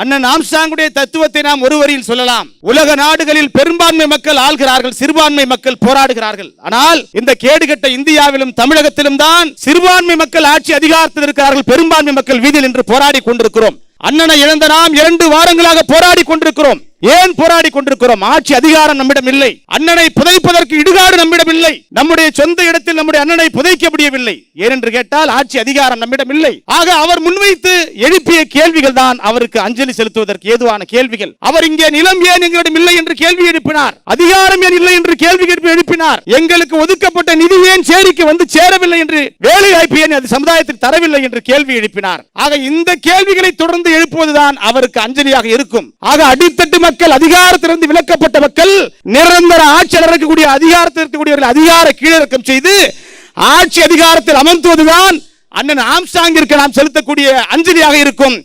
அண்ணன் ஆம்ஸ்ட்ராங்குடைய தத்துவத்தை நாம் ஒரு வரியில் சொல்லலாம். உலக நாடுகளில் பெரும்பான்மை மக்கள் ஆள்கிறார்கள், சிறுபான்மை மக்கள் போராடுகிறார்கள். ஆனால் இந்த கேடுகட்ட இந்தியாவிலும் தமிழகத்திலும் தான் சிறுபான்மை மக்கள் ஆட்சி அதிகாரத்தில் இருக்கிறார்கள், பெரும்பான்மை மக்கள் வீதியில் நின்று போராடி கொண்டிருக்கிறோம். அண்ணனை இழந்த நாம் 2 வாரங்களாக போராடி கொண்டிருக்கிறோம். ஏன் போராடி கொண்டிருக்கிறோம்? ஆட்சி அதிகாரம் நம்மிடம் இல்லை. அண்ணனை புதைப்பதற்கு இடுகாடு நம்மிடம் இல்லை. நம்முடைய சொந்த இடத்தில் நம்முடைய அண்ணனை புதைக்க முடியவில்லை. ஏனென்று கேட்டால் ஆட்சி அதிகாரம் நம்மிடம் இல்லை. ஆக அவர் முன்வைத்து எழுப்பிய கேள்விகள் தான் அவருக்கு அஞ்சலி செலுத்துவதற்கு ஏதுவான கேள்விகள். அவர் இங்கே நிலம் ஏன் எங்களிடம் இல்லை என்று கேள்வி எழுப்பினார், அதிகாரம் ஏன் இல்லை என்று கேள்வி எழுப்பினார், எங்களுக்கு ஒதுக்கப்பட்ட நிதி ஏன் சேரிக்கு வந்து சேரவில்லை என்று, வேலை வாய்ப்பு ஏன் அது சமுதாயத்துக்கு தரவில்லை என்று கேள்வி எழுப்பினார். ஆக இந்த கேள்விகளை தொடர்ந்து எழுப்புவதுதான் அவருக்கு அஞ்சலியாக இருக்கும். ஆக அடித்தட்டு மக்கள், அதிகாரத்திலிருந்து விலக்கப்பட்ட மக்கள், நிரந்தர ஆட்சியாளர் இருக்கக்கூடிய அதிகாரத்தில் இருக்கக்கூடியவர்கள் அதிகார கீழிறக்கம் செய்து ஆட்சி அதிகாரத்தில் அமர்த்துவதுதான் அண்ணன் ஆம்ஸ்ட்ராங்கிற்கு நாம் செலுத்தக்கூடிய அஞ்சலியாக இருக்கும்.